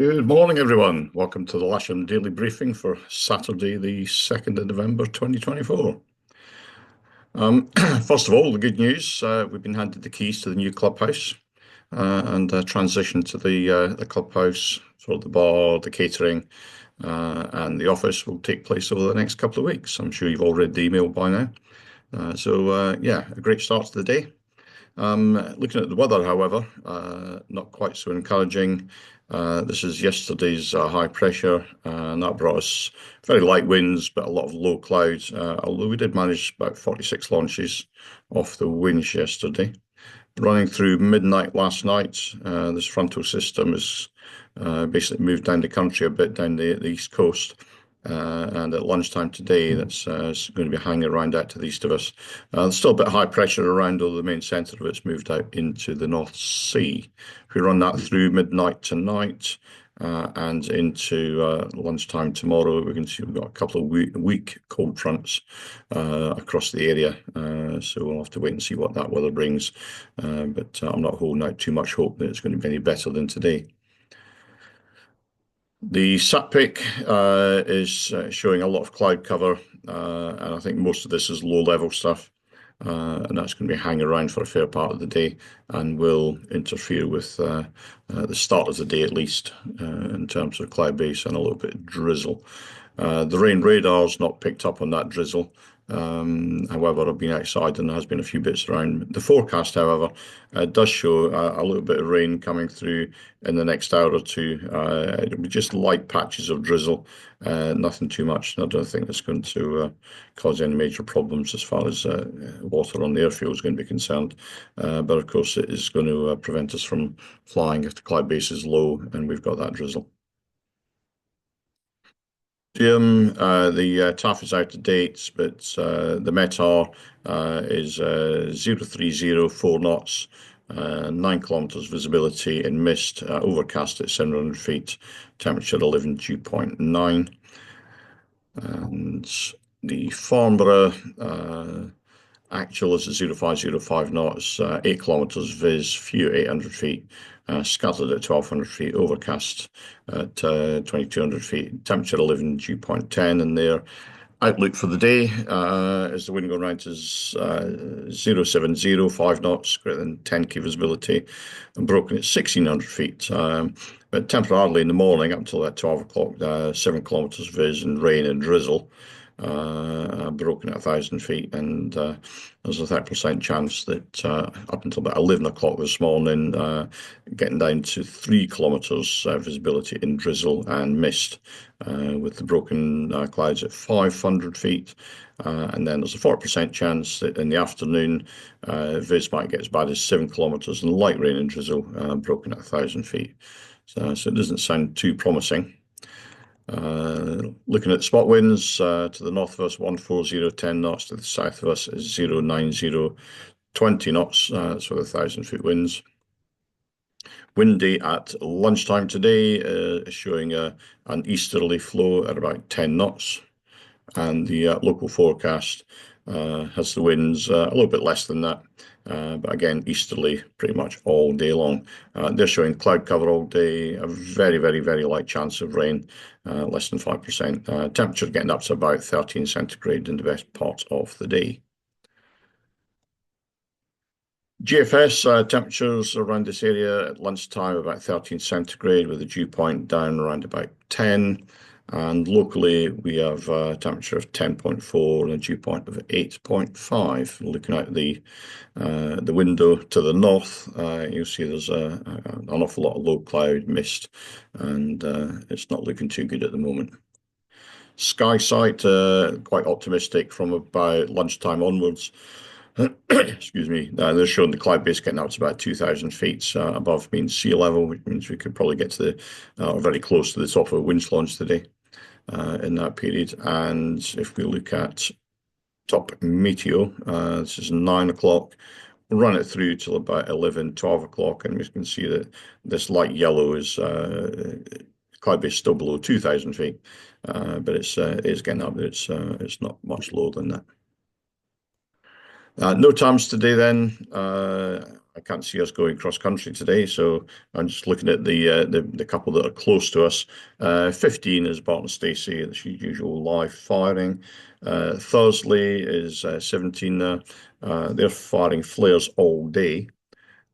Good morning, everyone. Welcome to the Lasham Daily Briefing for Saturday, the 2nd of November, 2024. First of all, the good news, we've been handed the keys to the new clubhouse and transition to the clubhouse for the bar, the catering, and the office will take place over the next couple of weeks. I'm sure you've all read the email by now. Yeah, a great start to the day. Looking at the weather, however, not quite so encouraging. This is yesterday's high pressure, and that brought us very light winds, but a lot of low clouds, although we did manage about 46 launches off the winds yesterday. Running through midnight last night, this frontal system has basically moved down the country a bit, down the east coast. And at lunchtime today, that's going to be hanging around out to the east of us. There's still a bit of high pressure around, although the main centre of it's moved out into the North Sea. If we run that through midnight tonight and into lunchtime tomorrow, we can see we've got a couple of weak cold fronts across the area. So we'll have to wait and see what that weather brings. But I'm not holding out too much hope that it's going to be any better than today. The SATPIC is showing a lot of cloud cover, and I think most of this is low-level stuff, and that's going to be hanging around for a fair part of the day and will interfere with the start of the day at least in terms of cloud base and a little bit of drizzle. The rain radar's not picked up on that drizzle. However, I've been outside and there has been a few bits around. The forecast, however, does show a little bit of rain coming through in the next hour or two. It'll be just light patches of drizzle, nothing too much. And I don't think it's going to cause any major problems as far as water on the airfield is going to be concerned. But of course, it is going to prevent us from flying if the cloud base is low and we've got that drizzle. Jim, the TAF is out of date, but the METAR is 0304 knots, 9 kilometers visibility in mist, overcast at 700 feet, temperature 11 dew point 9. And the Farnborough actual is a 0505 knots, 8 kilometers vis, few 800 feet, scattered at 1200 feet, overcast at 2200 feet, temperature 11 dew point 10, and their outlook for the day is the wind going around to 0705 knots, greater than 10k visibility, and broken at 1600 feet. But temporarily in the morning up until that 12 o'clock, 7 kilometers vis and rain and drizzle. Broken at 1,000 feet, and there's a 30% chance that up until about 11 o'clock this morning, getting down to 3 kilometers visibility in drizzle and mist, with the broken clouds at 500 feet. And then there's a 40% chance that in the afternoon, vis might get as bad as 7 kilometers and light rain and drizzle, broken at 1,000 feet. So it doesn't sound too promising. Looking at spot winds, to the north of us, 14010 knots, to the south of us is 09020 knots, that's for the 1,000-foot winds. Windy at lunchtime today is showing an easterly flow at about 10 knots, and the local forecast has the winds a little bit less than that, but again, easterly pretty much all day long. They're showing cloud cover all day, a very, very, very light chance of rain, less than 5%. Temperature getting up to about 13 centigrade in the best part of the day. GFS temperatures around this area at lunchtime about 13 centigrade with a dew point down around about 10. And locally, we have a temperature of 10.4 and a dew point of 8.5. Looking out the window to the north, you'll see there's an awful lot of low cloud mist, and it's not looking too good at the moment. Sky sight, quite optimistic from about lunchtime onwards. Excuse me. They're showing the cloud base getting out to about 2,000 feet above mean sea level, which means we could probably get to the very close to the top of a winch launch today in that period. And if we look at top meteo, this is 9 o'clock. We'll run it through till about 11, 12 o'clock, and we can see that this light yellow is cloud base still below 2,000 feet, but it is getting up. It's not much lower than that. No times today then. I can't see us going cross country today, so I'm just looking at the couple that are close to us. 15 is Barton Stacey, it's usual live firing. Thursley is 17 there. They're firing flares all day.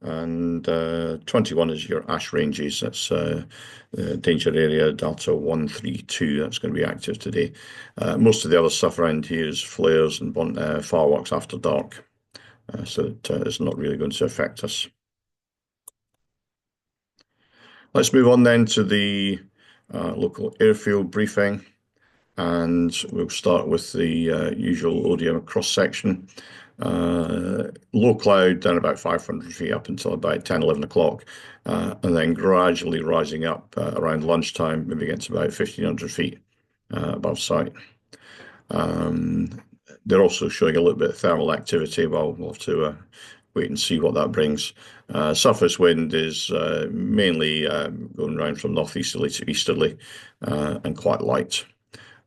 And 21 is your ash ranges. That's danger area Delta 132. That's going to be active today. Most of the other stuff around here is flares and fireworks after dark. So it's not really going to affect us. Let's move on then to the local airfield briefing. And we'll start with the usual ODM cross section. Low cloud down about 500 feet up until about 10, 11 o'clock, and then gradually rising up around lunchtime, maybe gets about 1,500 feet above site. They're also showing a little bit of thermal activity. Well, we'll have to wait and see what that brings. Surface wind is mainly going around from northeasterly to easterly and quite light.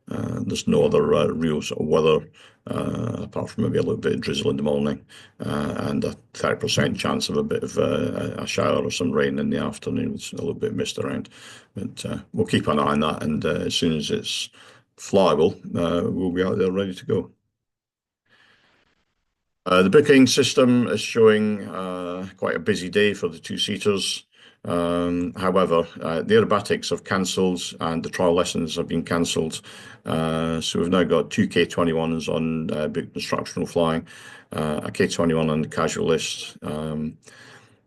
There's no other real sort of weather apart from maybe a little bit of drizzle in the morning and a 30% chance of a bit of a shower or some rain in the afternoon with a little bit of mist around. But we'll keep an eye on that, and as soon as it's flyable, we'll be out there ready to go. The booking system is showing quite a busy day for the two-seaters. However, the aerobatics have cancelled and the trial lessons have been cancelled. So we've now got two K21s on booked instructional flying, a K21 on the casual list.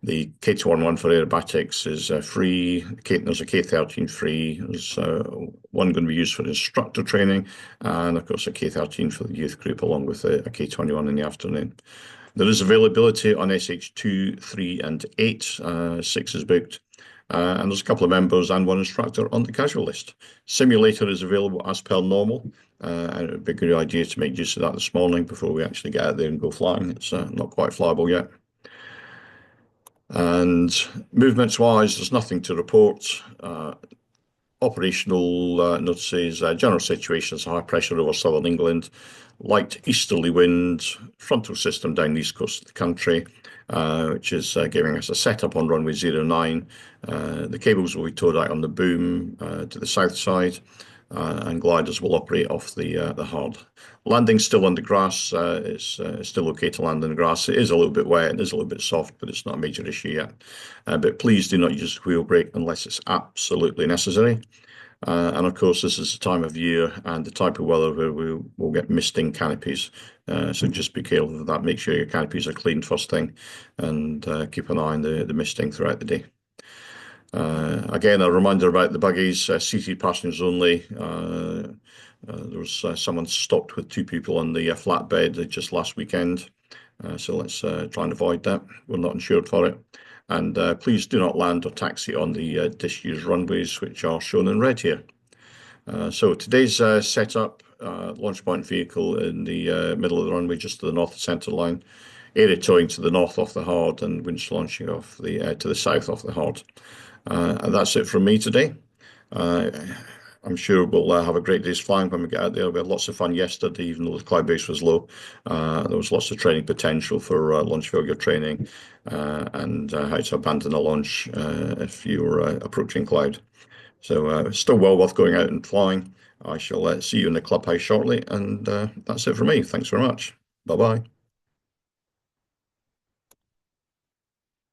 The K21 for aerobatics is free. There's a K13 free. There's one going to be used for instructor training, and of course a K13 for the youth group, along with a K21 in the afternoon. There is availability on SH2, 3, and 8. 6 is booked. And there's a couple of members and one instructor on the casual list. Simulator is available as per normal. And it would be a good idea to make use of that this morning before we actually get out there and go flying. It's not quite flyable yet. And movements-wise, there's nothing to report. Operational notices, general situations, high pressure over southern England, light easterly wind, frontal system down the east coast of the country, which is giving us a setup on runway 09. The cables will be towed out on the boom to the south side, and gliders will operate off the hard. Landing still on the grass. It's still okay to land on the grass. It is a little bit wet and it is a little bit soft, but it's not a major issue yet. But please do not use wheel brake unless it's absolutely necessary. And of course, this is the time of year and the type of weather where we'll get misting canopies. So just be careful of that. Make sure your canopies are cleaned first thing, and keep an eye on the misting throughout the day. Again, a reminder about the buggies, seated passengers only. There was someone stopped with two people on the flatbed just last weekend. So let's try and avoid that. We're not insured for it. And please do not land or taxi on the disused runways, which are shown in red here. So today's setup, launch point vehicle in the middle of the runway, just to the north center line, area towing to the north off the hard, and winch launching off the to the south off the hard. And that's it from me today. I'm sure we'll have a great day's flying when we get out there. We had lots of fun yesterday, even though the cloud base was low. There was lots of training potential for launch failure training and how to abandon a launch if you're approaching cloud. So still well worth going out and flying. I shall see you in the clubhouse shortly, and that's it for me. Thanks very much. Bye-bye.